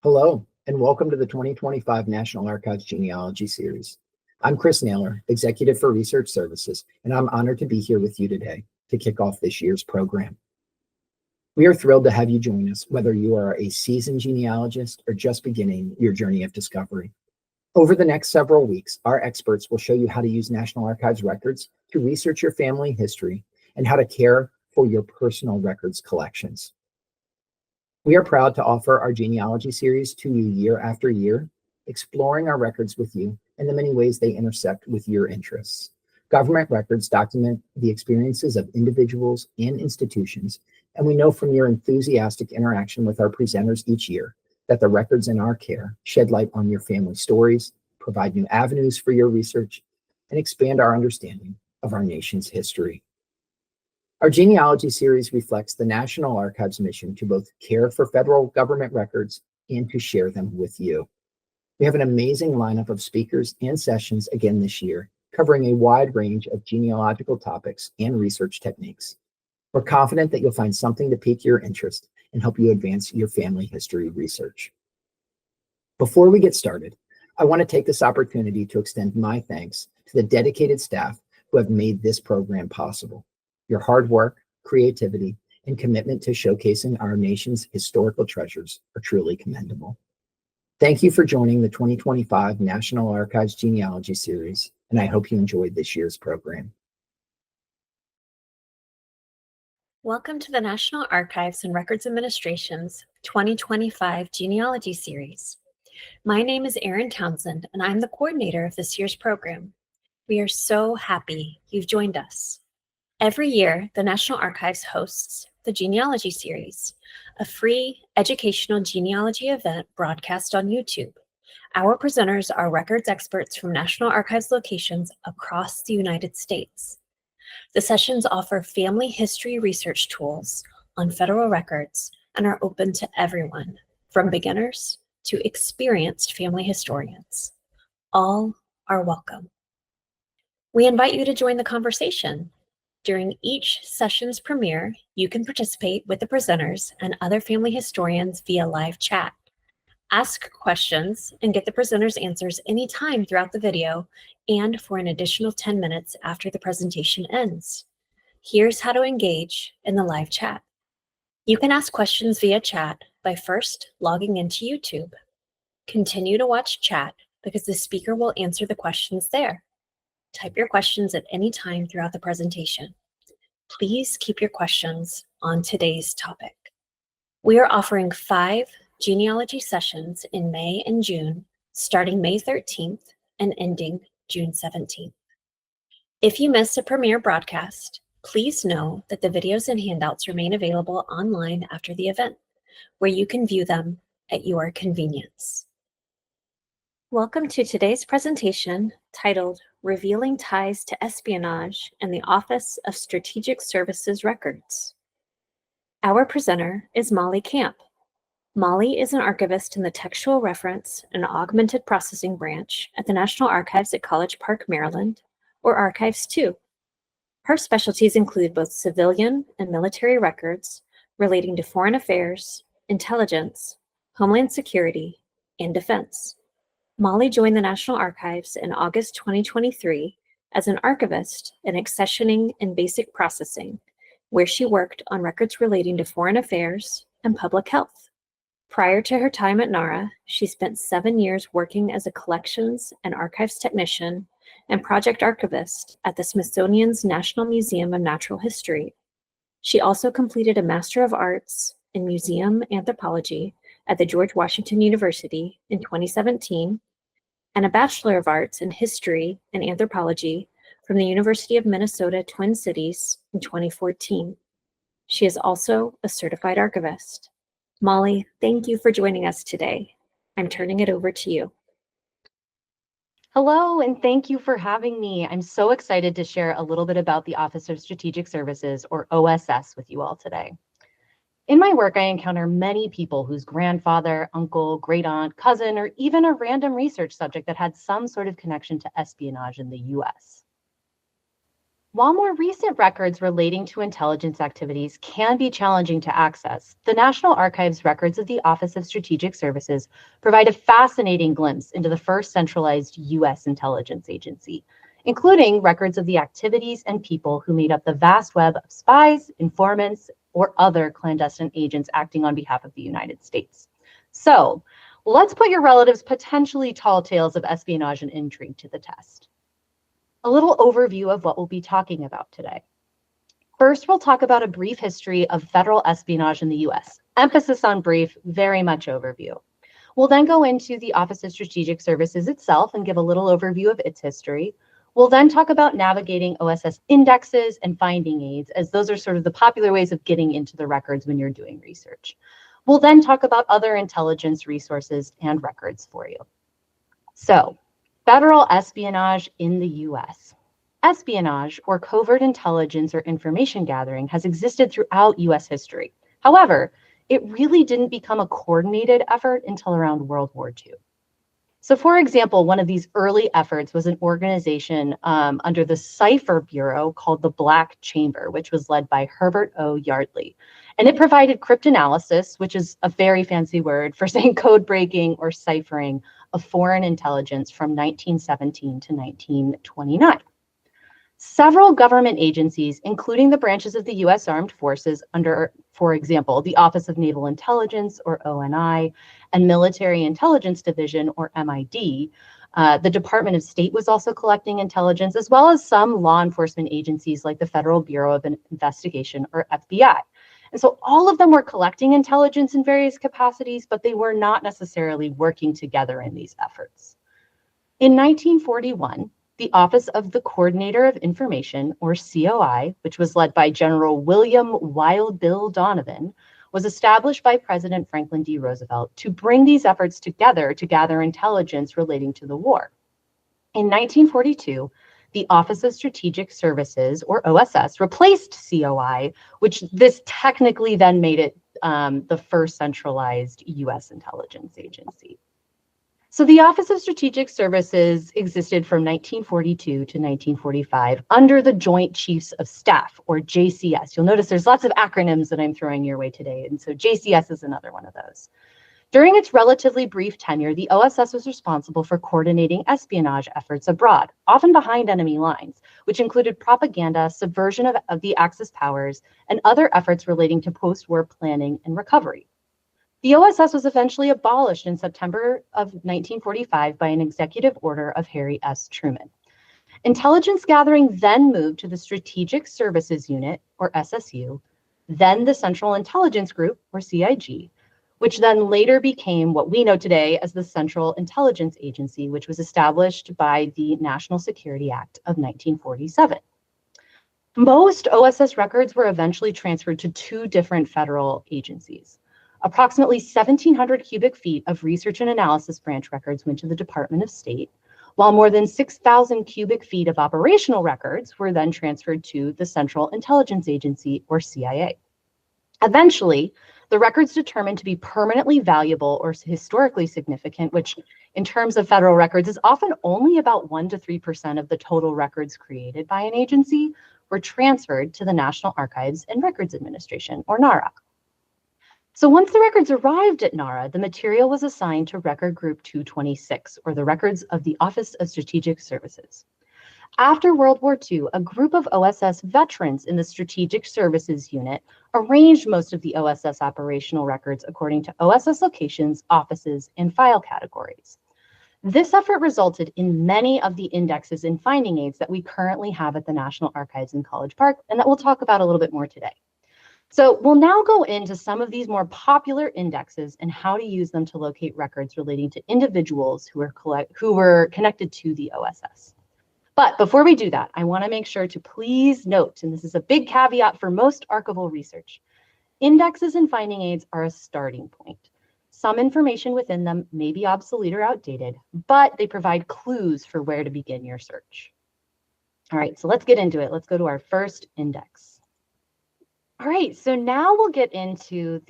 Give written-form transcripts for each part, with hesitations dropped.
Hello, and welcome to the 2025 National Archives Genealogy Series. I'm Chris Naylor, Executive for Research Services, and I'm honored to be here with you today to kick off this year's program. We are thrilled to have you join us, whether you are a seasoned genealogist or just beginning your journey of discovery. Over the next several weeks, our experts will show you how to use National Archives records to research your family history and how to care for your personal records collections. We are proud to offer our genealogy series to you year after year, exploring our records with you and the many ways they intersect with your interests. Government records document the experiences of individuals and institutions, and we know from your enthusiastic interaction with our presenters each year that the records in our care shed light on your family stories, provide new avenues for your research, and expand our understanding of our nation's history. Our genealogy series reflects the National Archives' mission to both care for federal government records and to share them with you. We have an amazing lineup of speakers and sessions again this year, covering a wide range of genealogical topics and research techniques. We're confident that you'll find something to pique your interest and help you advance your family history research. Before we get started, I want to take this opportunity to extend my thanks to the dedicated staff who have made this program possible. Your hard work, creativity, and commitment to showcasing our nation's historical treasures are truly commendable. Thank you for joining the 2025 National Archives Genealogy Series, and I hope you enjoyed this year's program. Welcome to the National Archives and Records Administration's 2025 Genealogy Series. My name is Erin Townsend, and I'm the coordinator of this year's program. We are so happy you've joined us. Every year, the National Archives hosts the Genealogy Series, a free educational genealogy event broadcast on YouTube. Our presenters are records experts from National Archives locations across the United States. The sessions offer family history research tools on federal records and are open to everyone, from beginners to experienced family historians. All are welcome. We invite you to join the conversation. During each session's premiere, you can participate with the presenters and other family historians via live chat. Ask questions and get the presenters' answers anytime throughout the video and for an additional 10 minutes after the presentation ends. Here's how to engage in the live chat. You can ask questions via chat by first logging into YouTube. Continue to watch chat because the speaker will answer the questions there. Type your questions at any time throughout the presentation. Please keep your questions on today's topic. We are offering 5 genealogy sessions in May and June, starting May 13th and ending June 17th. If you missed a premiere broadcast, please know that the videos and handouts remain available online after the event, where you can view them at your convenience. Welcome to today's presentation titled Revealing Ties to Espionage and the Office of Strategic Services Records. Our presenter is Molly Kamph. Molly is an archivist in the Textual Reference and Augmented Processing Branch at the National Archives at College Park, Maryland, or Archives 2. Her specialties include both civilian and military records relating to foreign affairs, intelligence, homeland security, and defense. Molly joined the National Archives in August 2023 as an archivist in accessioning and basic processing, where she worked on records relating to foreign affairs and public health. Prior to her time at NARA, she spent 7 years working as a collections and archives technician and project archivist at the Smithsonian's National Museum of Natural History. She also completed a Master of Arts in Museum Anthropology at the George Washington University in 2017, and a Bachelor of Arts in History and Anthropology from the University of Minnesota Twin Cities in 2014. She is also a certified archivist. Molly, thank you for joining us today. I'm turning it over to you. Hello, and thank you for having me. I'm so excited to share a little bit about the Office of Strategic Services, or OSS, with you all today. In my work, I encounter many people whose grandfather, uncle, great aunt, cousin, or even a random research subject that had some sort of connection to espionage in the US. While more recent records relating to intelligence activities can be challenging to access, the National Archives records of the Office of Strategic Services provide a fascinating glimpse into the first centralized U.S. intelligence agency, including records of the activities and people who made up the vast web of spies, informants, or other clandestine agents acting on behalf of the United States. So, let's put your relatives' potentially tall tales of espionage and intrigue to the test. A little overview of what we'll be talking about today. First, we'll talk about a brief history of federal espionage in the US. Emphasis on brief, very much overview. We'll then go into the Office of Strategic Services itself and give a little overview of its history. We'll then talk about navigating OSS indexes and finding aids, as those are sort of the popular ways of getting into the records when you're doing research. We'll then talk about other intelligence resources and records for you. So, federal espionage in the US. Espionage, or covert intelligence or information gathering, has existed throughout US history. However, it really didn't become a coordinated effort until around World War II. So, for example, one of these early efforts was an organization under the Cipher Bureau called the Black Chamber, which was led by Herbert O. Yardley. And it provided cryptanalysis, which is a very fancy word for saying code breaking or ciphering of foreign intelligence from 1917 to 1929. Several government agencies, including the branches of the U.S. Armed Forces under, for example, the Office of Naval Intelligence, or ONI, and Military Intelligence Division, or MID, the Department of State was also collecting intelligence, as well as some law enforcement agencies like the Federal Bureau of Investigation, or FBI. And so all of them were collecting intelligence in various capacities, but they were not necessarily working together in these efforts. In 1941, the Office of the Coordinator of Information, or COI, which was led by General William Wild Bill Donovan, was established by President Franklin D. Roosevelt to bring these efforts together to gather intelligence relating to the war. In 1942, the Office of Strategic Services, or OSS, replaced COI, which this technically then made it the first centralized U.S. intelligence agency. So the Office of Strategic Services existed from 1942 to 1945 under the Joint Chiefs of Staff, or JCS. You'll notice there's lots of acronyms that I'm throwing your way today, and so JCS is another one of those. During its relatively brief tenure, the OSS was responsible for coordinating espionage efforts abroad, often behind enemy lines, which included propaganda, subversion of the Axis powers, and other efforts relating to post-war planning and recovery. The OSS was eventually abolished in September of 1945 by an executive order of Harry S. Truman. Intelligence gathering then moved to the Strategic Services Unit, or SSU, then the Central Intelligence Group, or CIG, which then later became what we know today as the Central Intelligence Agency, which was established by the National Security Act of 1947. Most OSS records were eventually transferred to two different federal agencies. Approximately 1,700 cubic feet of research and analysis branch records went to the Department of State, while more than 6,000 cubic feet of operational records were then transferred to the Central Intelligence Agency, or CIA. Eventually, the records determined to be permanently valuable or historically significant, which in terms of federal records is often only about 1% to 3% of the total records created by an agency, were transferred to the National Archives and Records Administration, or NARA. So once the records arrived at NARA, the material was assigned to Record Group 226, or the records of the Office of Strategic Services. After World War II, a group of OSS veterans in the Strategic Services Unit arranged most of the OSS operational records according to OSS locations, offices, and file categories. This effort resulted in many of the indexes and finding aids that we currently have at the National Archives in College Park, and that we'll talk about a little bit more today. So we'll now go into some of these more popular indexes and how to use them to locate records relating to individuals who were connected to the OSS. But before we do that, I want to make sure to please note, and this is a big caveat for most archival research, indexes and finding aids are a starting point. Some information within them may be obsolete or outdated, but they provide clues for where to begin your search. All right, so let's get into it. Let's go to our first index. All right, so now we'll get into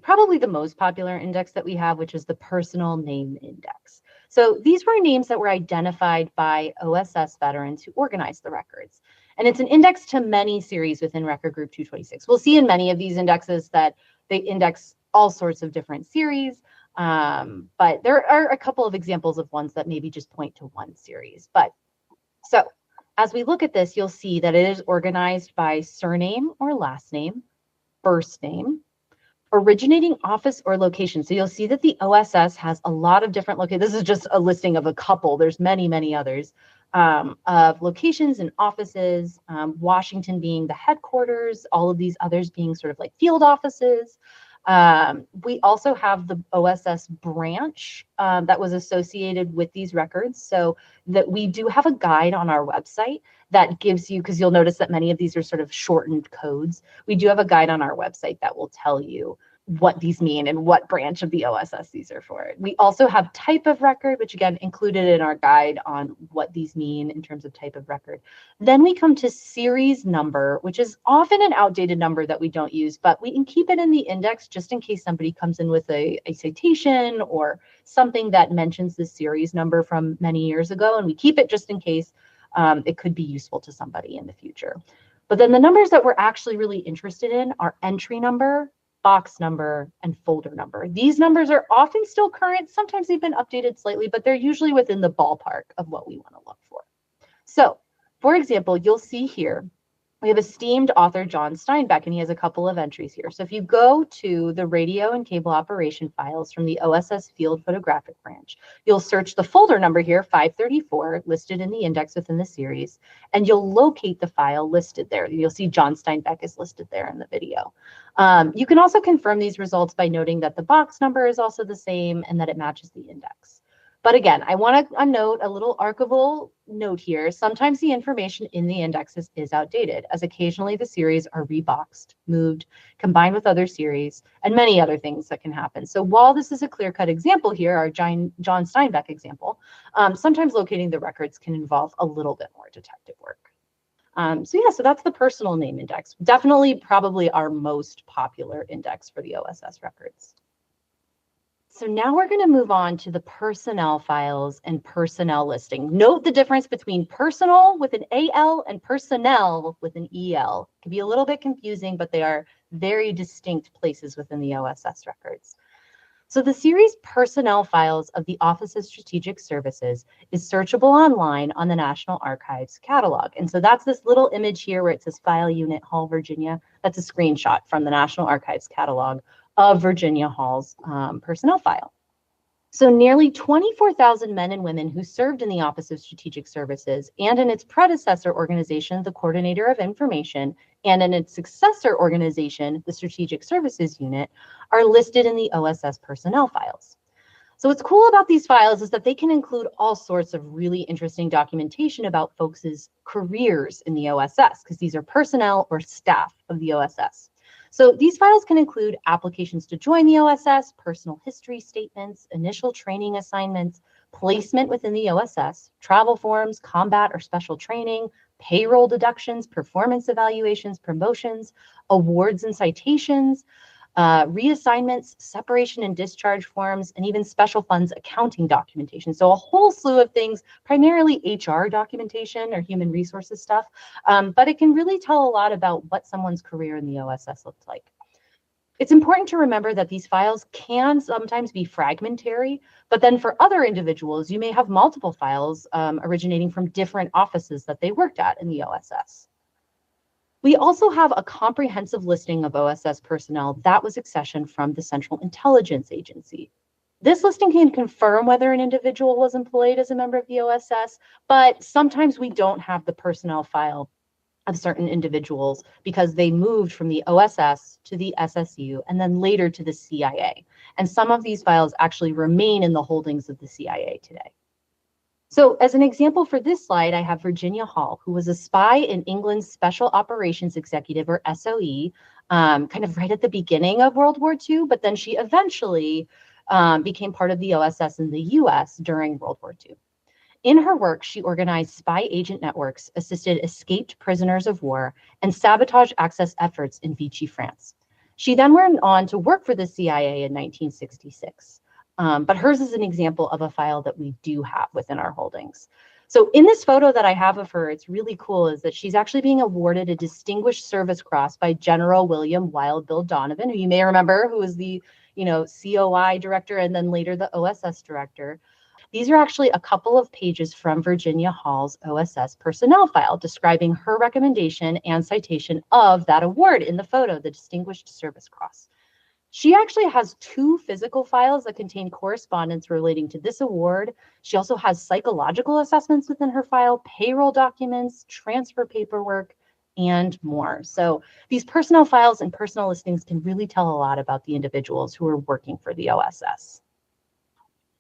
probably the most popular index that we have, which is the Personal Name Index. So these were names that were identified by OSS veterans who organized the records. And it's an index to many series within record group 226. We'll see in many of these indexes that they index all sorts of different series, but there are a couple of examples of ones that maybe just point to one series. But so as we look at this, you'll see that it is organized by surname or last name, first name, originating office or location. So you'll see that the OSS has a lot of different locations. This is just a listing of a couple. There's many, many others of locations and offices, Washington being the headquarters, all of these others being sort of like field offices. We also have the OSS branch that was associated with these records. So that we do have a guide on our website that gives you, because you'll notice that many of these are sort of shortened codes. We do have a guide on our website that will tell you what these mean and what branch of the OSS these are for. We also have type of record, which again included in our guide on what these mean in terms of type of record. Then we come to series number, which is often an outdated number that we don't use, but we can keep it in the index just in case somebody comes in with a citation or something that mentions the series number from many years ago, and we keep it just in case it could be useful to somebody in the future. But then the numbers that we're actually really interested in are entry number, box number, and folder number. These numbers are often still current. Sometimes they've been updated slightly, but they're usually within the ballpark of what we want to look for. So, for example, you'll see here, we have esteemed author John Steinbeck, and he has a couple of entries here. So if you go to the radio and cable operation files from the OSS Field Photographic Branch, you'll search the folder number here, 534, listed in the index within the series, and you'll locate the file listed there. You'll see John Steinbeck is listed there in the video. You can also confirm these results by noting that the box number is also the same and that it matches the index. But again, I want to note a little archival note here. Sometimes the information in the indexes is outdated, as occasionally the series are reboxed, moved, combined with other series, and many other things that can happen. So while this is a clear-cut example here, our John Steinbeck example, sometimes locating the records can involve a little bit more detective work. So that's the personal name index. Definitely probably our most popular index for the OSS records. So now we're going to move on to the personnel files and personnel listing. Note the difference between personal with an AL and personnel with an EL. It can be a little bit confusing, but they are very distinct places within the OSS records. So the series personnel files of the Office of Strategic Services is searchable online on the National Archives catalog. And so that's this little image here where it says File Unit Hall, Virginia. That's a screenshot from the National Archives catalog of Virginia Hall's personnel file. So nearly 24,000 men and women who served in the Office of Strategic Services and in its predecessor organization, the Coordinator of Information, and in its successor organization, the Strategic Services Unit, are listed in the OSS personnel files. So what's cool about these files is that they can include all sorts of really interesting documentation about folks' careers in the OSS, because these are personnel or staff of the OSS. So these files can include applications to join the OSS, personal history statements, initial training assignments, placement within the OSS, travel forms, combat or special training, payroll deductions, performance evaluations, promotions, awards and citations, reassignments, separation and discharge forms, and even special funds accounting documentation. So a whole slew of things, primarily HR documentation or human resources stuff, but it can really tell a lot about what someone's career in the OSS looked like. It's important to remember that these files can sometimes be fragmentary, but then for other individuals, you may have multiple files originating from different offices that they worked at in the OSS. We also have a comprehensive listing of OSS personnel that was accessioned from the Central Intelligence Agency. This listing can confirm whether an individual was employed as a member of the OSS, but sometimes we don't have the personnel file of certain individuals because they moved from the OSS to the SSU and then later to the CIA. And some of these files actually remain in the holdings of the CIA today. So as an example for this slide, I have Virginia Hall, who was a spy in England's Special Operations Executive, or SOE, kind of right at the beginning of World War II, but then she eventually became part of the OSS in the US during World War II. In her work, she organized spy agent networks, assisted escaped prisoners of war, and sabotage access efforts in Vichy, France. She then went on to work for the CIA in 1966. But hers is an example of a file that we do have within our holdings. So in this photo that I have of her, it's really cool, is that she's actually being awarded a Distinguished Service Cross by General William Wild Bill Donovan, who you may remember, who was the COI director and then later the OSS director. These are actually a couple of pages from Virginia Hall's OSS personnel file describing her recommendation and citation of that award in the photo, the Distinguished Service Cross. She actually has 2 physical files that contain correspondence relating to this award. She also has psychological assessments within her file, payroll documents, transfer paperwork, and more. So these personnel files and personnel listings can really tell a lot about the individuals who are working for the OSS.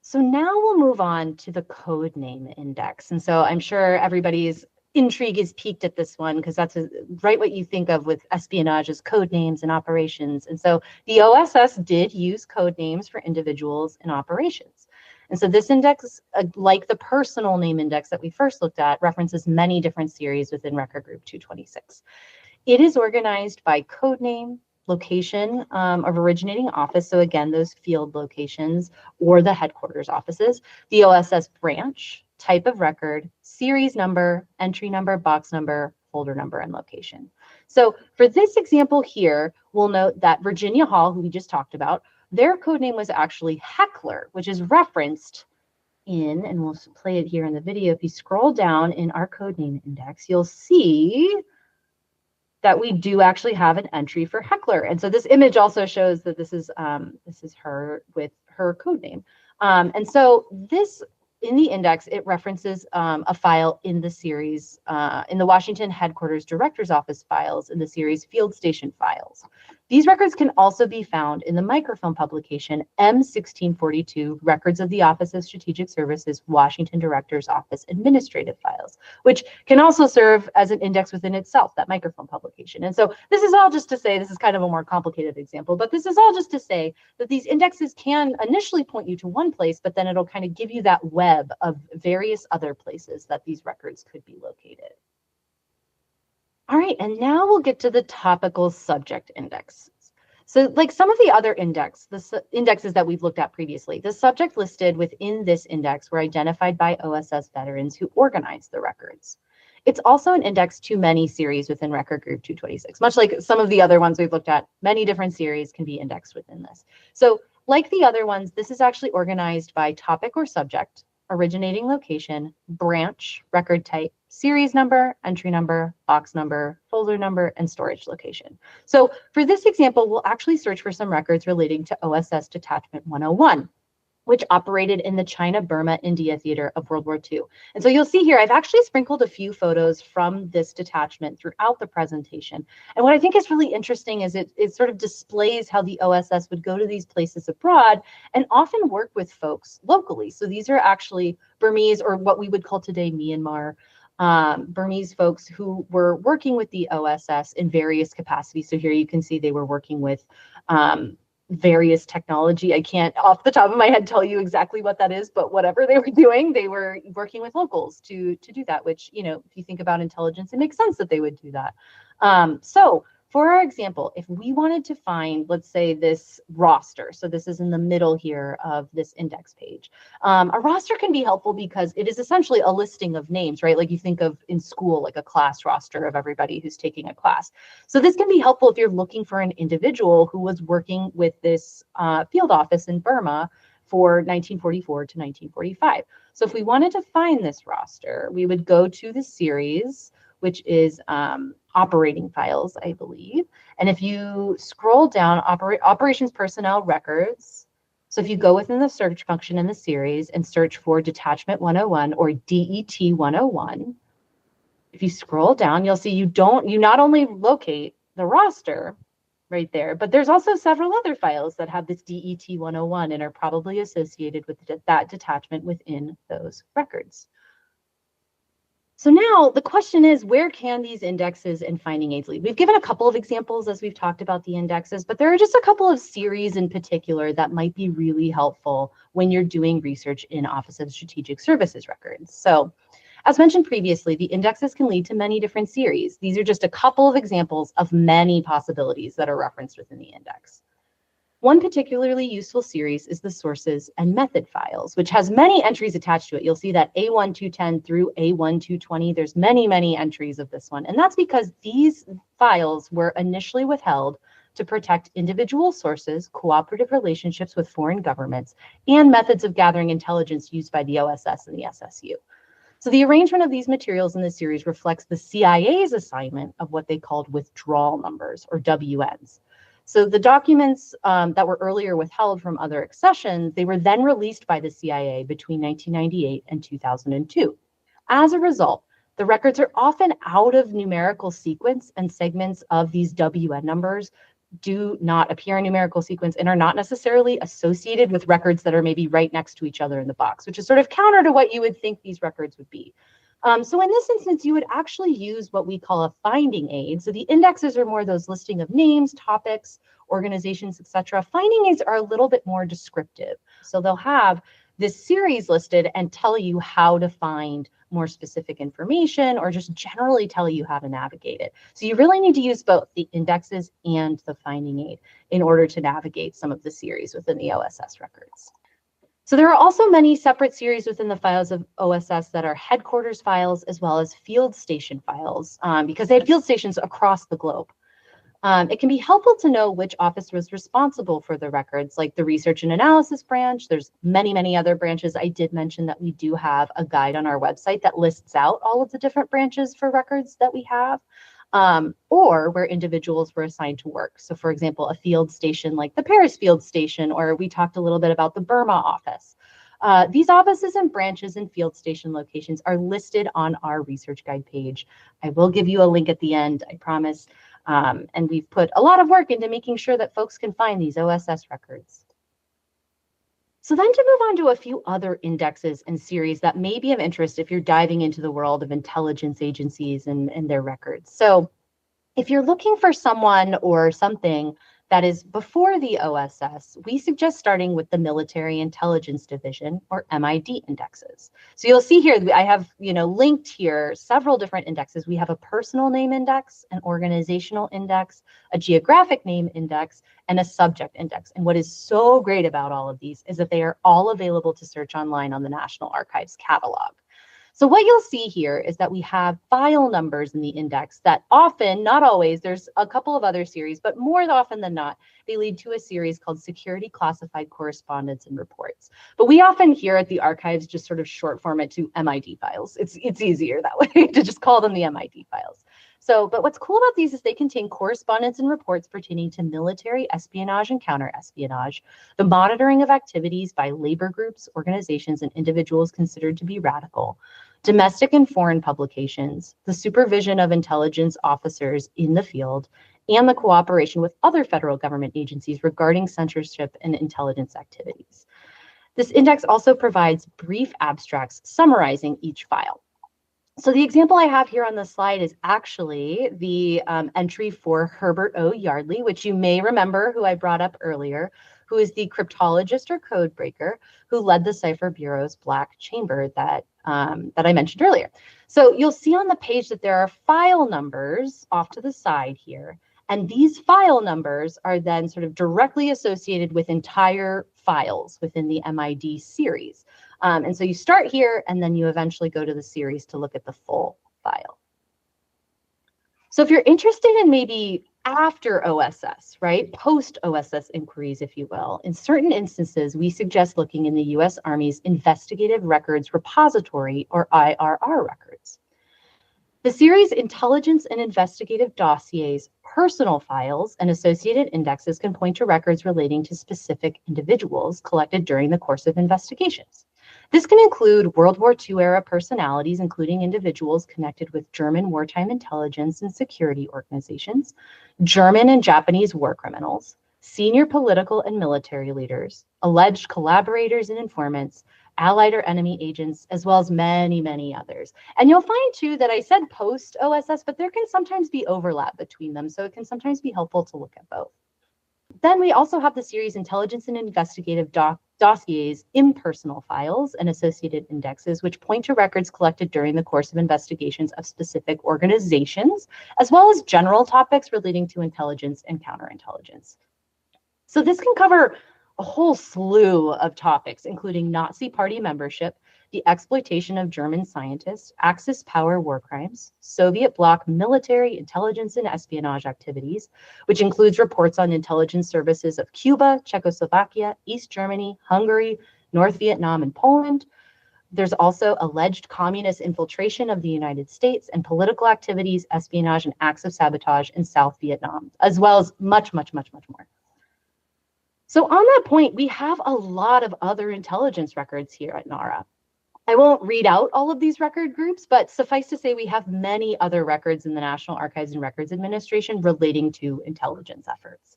So now we'll move on to the code name index. And so I'm sure everybody's intrigue is piqued at this one, because that's right what you think of with espionage as code names and operations. And so the OSS did use code names for individuals and operations. And so this index, like the personal name index that we first looked at, references many different series within record group 226. It is organized by code name, location of originating office. So again, those field locations or the headquarters offices, the OSS branch, type of record, series number, entry number, box number, folder number, and location. So for this example here, we'll note that Virginia Hall, who we just talked about, their code name was actually Heckler, which is referenced in, and we'll play it here in the video. If you scroll down in our code name index, you'll see that we do actually have an entry for Heckler. And so this image also shows that this is her with her code name. And so this, in the index, it references a file in the series, in the Washington Headquarters Director's Office files in the series Field Station Files. These records can also be found in the microfilm publication M1642, Records of the Office of Strategic Services, Washington Director's Office Administrative Files, which can also serve as an index within itself, that microfilm publication. And so this is all just to say, this is kind of a more complicated example, but this is all just to say that these indexes can initially point you to one place, but then it'll kind of give you that web of various other places that these records could be located. All right, and now we'll get to the topical subject indexes. So like some of the other indexes that we've looked at previously, the subject listed within this index were identified by OSS veterans who organized the records. It's also an index to many series within record group 226. Much like some of the other ones we've looked at, many different series can be indexed within this. So like the other ones, this is actually organized by topic or subject, originating location, branch, record type, series number, entry number, box number, folder number, and storage location. So for this example, we'll actually search for some records relating to OSS Detachment 101, which operated in the China-Burma India Theater of World War II. And so you'll see here, I've actually sprinkled a few photos from this detachment throughout the presentation. And what I think is really interesting is it sort of displays how the OSS would go to these places abroad and often work with folks locally. So these are actually Burmese, or what we would call today Myanmar, Burmese folks who were working with the OSS in various capacities. So here you can see they were working with various technology. I can't off the top of my head tell you exactly what that is, but whatever they were doing, they were working with locals to do that, which, you know, if you think about intelligence, it makes sense that they would do that. So for our example, if we wanted to find, let's say, this roster, so this is in the middle here of this index page. A roster can be helpful because it is essentially a listing of names, right? Like you think of in school, like a class roster of everybody who's taking a class. So this can be helpful if you're looking for an individual who was working with this field office in Burma for 1944 to 1945. So if we wanted to find this roster, we would go to the series, which is operating files, I believe. And if you scroll down, operations personnel records, so if you go within the search function in the series and search for Detachment 101 or DET 101, if you scroll down, you'll see you not only locate the roster right there, but there's also several other files that have this DET 101 and are probably associated with that detachment within those records. So now the question is, where can these indexes and finding aids lead? We've given a couple of examples as we've talked about the indexes, but there are just a couple of series in particular that might be really helpful when you're doing research in Office of Strategic Services records. So as mentioned previously, the indexes can lead to many different series. These are just a couple of examples of many possibilities that are referenced within the index. One particularly useful series is the sources and method files, which has many entries attached to it. You'll see that A1210 through A1220, there's many entries of this one. And that's because these files were initially withheld to protect individual sources, cooperative relationships with foreign governments, and methods of gathering intelligence used by the OSS and the SSU. So the arrangement of these materials in this series reflects the CIA's assignment of what they called withdrawal numbers, or WNs. So the documents that were earlier withheld from other accessions, they were then released by the CIA between 1998 and 2002. As a result, the records are often out of numerical sequence, and segments of these WN numbers do not appear in numerical sequence and are not necessarily associated with records that are maybe right next to each other in the box, which is sort of counter to what you would think these records would be. So in this instance, you would actually use what we call a finding aid. So the indexes are more those listing of names, topics, organizations, etc. Finding aids are a little bit more descriptive. So they'll have this series listed and tell you how to find more specific information, or just generally tell you how to navigate it. So you really need to use both the indexes and the finding aid in order to navigate some of the series within the OSS records. So there are also many separate series within the files of OSS that are headquarters files as well as field station files, because they have field stations across the globe. It can be helpful to know which office was responsible for the records, like the research and analysis branch. There's many other branches. I did mention that we do have a guide on our website that lists out all of the different branches for records that we have, or where individuals were assigned to work. So for example, a field station like the Paris field station, or we talked a little bit about the Burma office. These offices and branches and field station locations are listed on our research guide page. I will give you a link at the end, I promise. And we've put a lot of work into making sure that folks can find these OSS records. So then to move on to a few other indexes and series that may be of interest if you're diving into the world of intelligence agencies and their records. So if you're looking for someone or something that is before the OSS, we suggest starting with the Military Intelligence Division, or MID indexes. So you'll see here, I have linked here several different indexes. We have a personal name index, an organizational index, a geographic name index, and a subject index. And what is so great about all of these is that they are all available to search online on the National Archives catalog. So what you'll see here is that we have file numbers in the index that often, not always, there's a couple of other series, but more often than not, they lead to a series called Security Classified Correspondence and Reports. But we often here at the archives just sort of short form it to MID files. It's easier that way to just call them the MID files. So, but what's cool about these is they contain correspondence and reports pertaining to military espionage and counter-espionage, the monitoring of activities by labor groups, organizations, and individuals considered to be radical, domestic and foreign publications, the supervision of intelligence officers in the field, and the cooperation with other federal government agencies regarding censorship and intelligence activities. This index also provides brief abstracts summarizing each file. So the example I have here on the slide is actually the entry for Herbert O. Yardley, which you may remember, who I brought up earlier, who is the cryptologist or code breaker who led the Cipher Bureau's Black Chamber that I mentioned earlier. So you'll see on the page that there are file numbers off to the side here, and these file numbers are then sort of directly associated with entire files within the MID series. And so you start here, and then you eventually go to the series to look at the full file. So if you're interested in maybe after OSS, right, post-OSS inquiries, if you will, in certain instances, we suggest looking in the U.S. Army's Investigative Records Repository, or IRR records. The series Intelligence and Investigative Dossiers, personal files, and associated indexes can point to records relating to specific individuals collected during the course of investigations. This can include World War II era personalities, including individuals connected with German wartime intelligence and security organizations, German and Japanese war criminals, senior political and military leaders, alleged collaborators and informants, allied or enemy agents, as well as many others. And you'll find too that I said post-OSS, but there can sometimes be overlap between them, so it can sometimes be helpful to look at both. Then we also have the series Intelligence and Investigative Dossiers, Impersonal Files, and associated indexes, which point to records collected during the course of investigations of specific organizations, as well as general topics relating to intelligence and counterintelligence. So this can cover a whole slew of topics, including Nazi party membership, the exploitation of German scientists, Axis power war crimes, Soviet bloc military intelligence and espionage activities, which includes reports on intelligence services of Cuba, Czechoslovakia, East Germany, Hungary, North Vietnam, and Poland. There's also alleged communist infiltration of the United States and political activities, espionage, and acts of sabotage in South Vietnam, as well as much, much, much, much more. So on that point, we have a lot of other intelligence records here at NARA. I won't read out all of these record groups, but suffice to say we have many other records in the National Archives and Records Administration relating to intelligence efforts.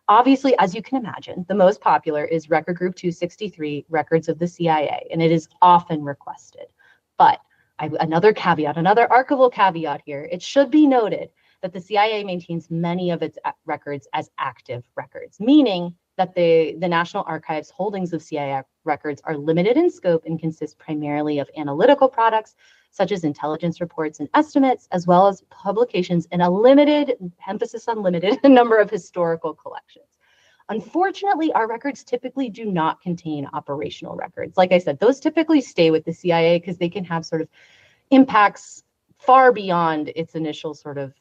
Obviously, as you can imagine, the most popular is Record Group 263, Records of the CIA, and it is often requested. But another caveat, another archival caveat here, it should be noted that the CIA maintains many of its records as active records, meaning that the National Archives holdings of CIA records are limited in scope and consist primarily of analytical products, such as intelligence reports and estimates, as well as publications in a limited, emphasis on limited, number of historical collections. Unfortunately, our records typically do not contain operational records. Like I said, those typically stay with the CIA because they can have sort of impacts far beyond its initial sort of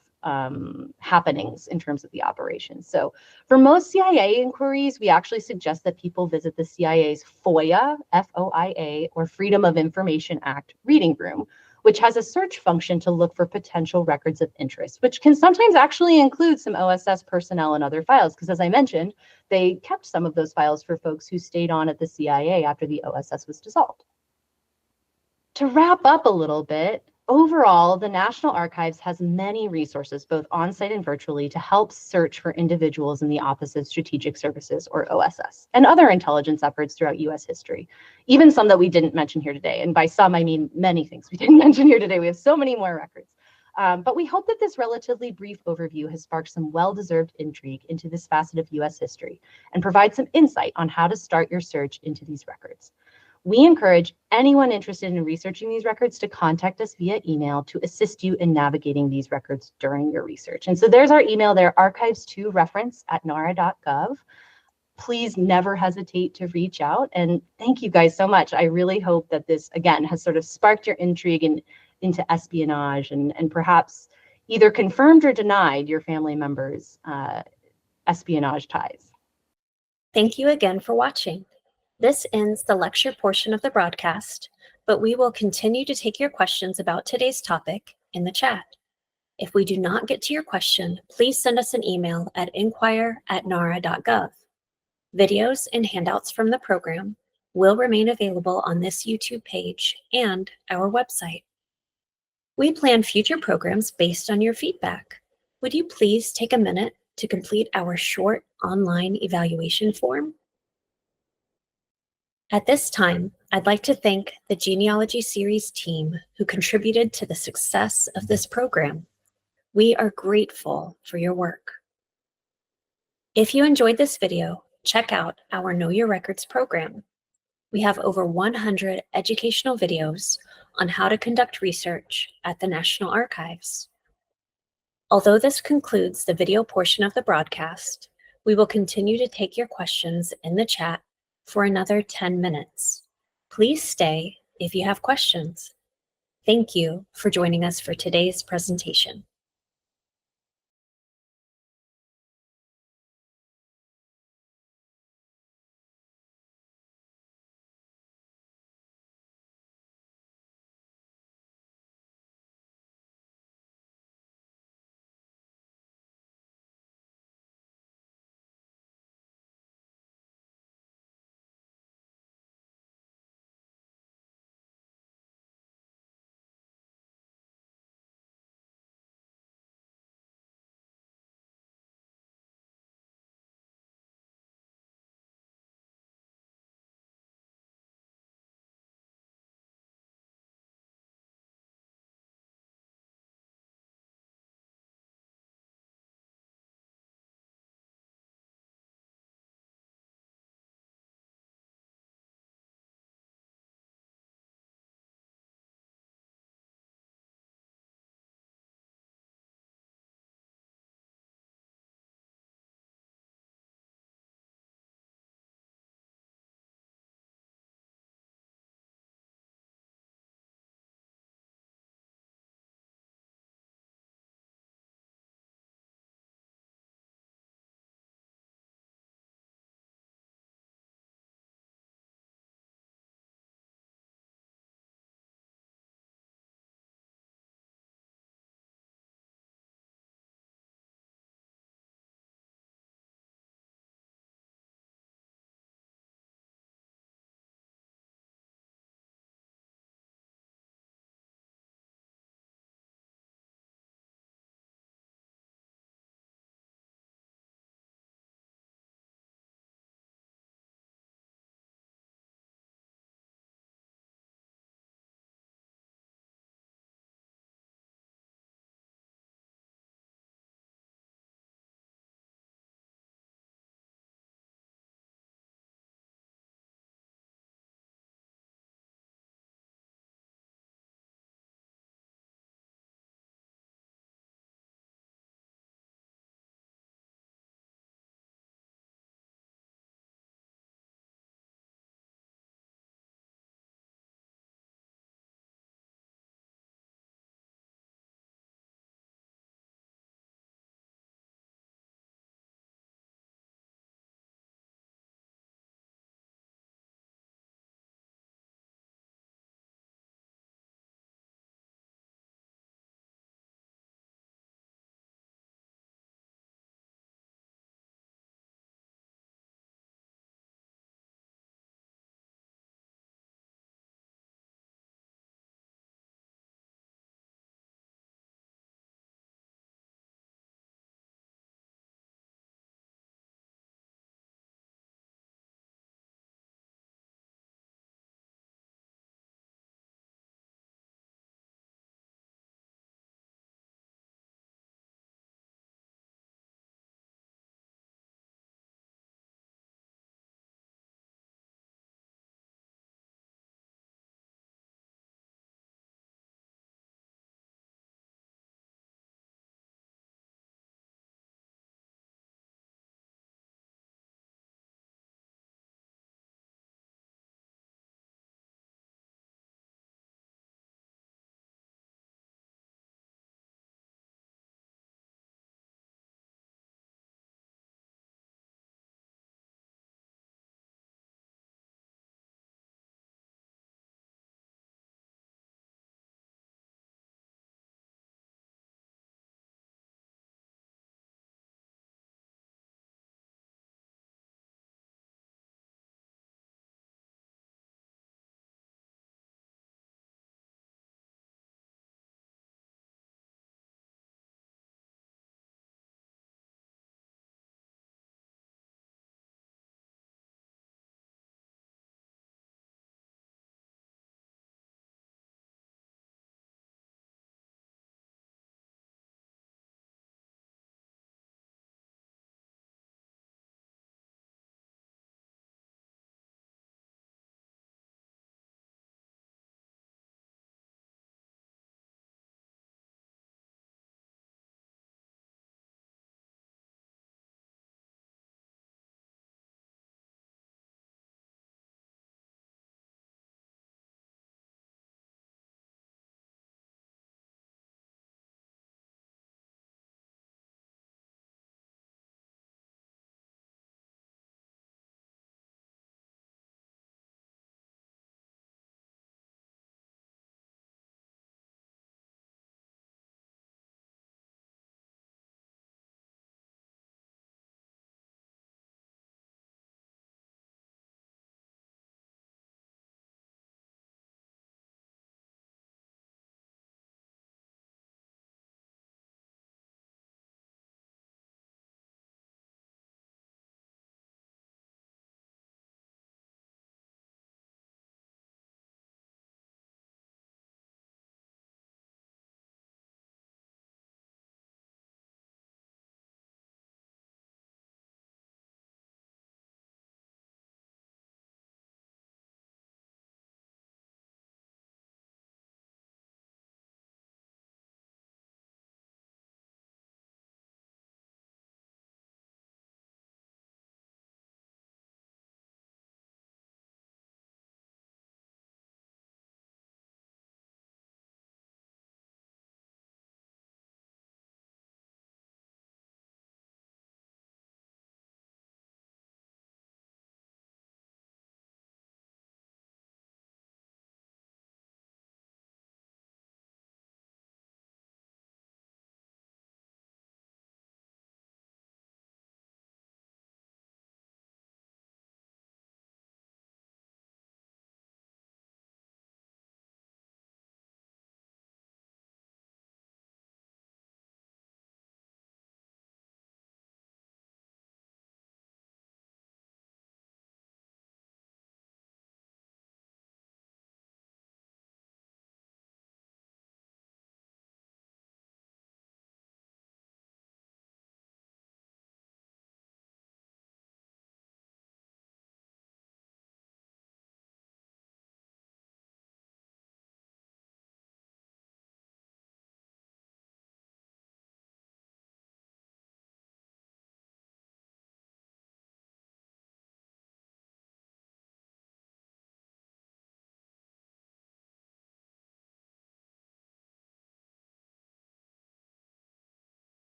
happenings in terms of the operation. So for most CIA inquiries, we actually suggest that people visit the CIA's FOIA, F-O-I-A, or Freedom of Information Act reading room, which has a search function to look for potential records of interest, which can sometimes actually include some OSS personnel and other files, because as I mentioned, they kept some of those files for folks who stayed on at the CIA after the OSS was dissolved. To wrap up a little bit, overall, the National Archives has many resources, both on-site and virtually, to help search for individuals in the Office of Strategic Services, or OSS, and other intelligence efforts throughout U.S. history, even some that we didn't mention here today. And by some, I mean many things we didn't mention here today. We have so many more records. But we hope that this relatively brief overview has sparked some well-deserved intrigue into this facet of U.S. history and provide some insight on how to start your search into these records. We encourage anyone interested in researching these records to contact us via email to assist you in navigating these records during your research. And so there's our email there, archives2reference@nara.gov. Please never hesitate to reach out. And thank you guys so much. I really hope that this, again, has sort of sparked your intrigue into espionage and perhaps either confirmed or denied your family members' espionage ties. Thank you again for watching. This ends the lecture portion of the broadcast, but we will continue to take your questions about today's topic in the chat. If we do not get to your question, please send us an email at inquire@nara.gov. Videos and handouts from the program will remain available on this YouTube page and our website. We plan future programs based on your feedback. Would you please take a minute to complete our short online evaluation form? At this time, I'd like to thank the Genealogy Series team who contributed to the success of this program. We are grateful for your work. If you enjoyed this video, check out our Know Your Records program. We have over 100 educational videos on how to conduct research at the National Archives. Although this concludes the video portion of the broadcast, we will continue to take your questions in the chat for another 10 minutes. Please stay if you have questions. Thank you for joining us for today's presentation.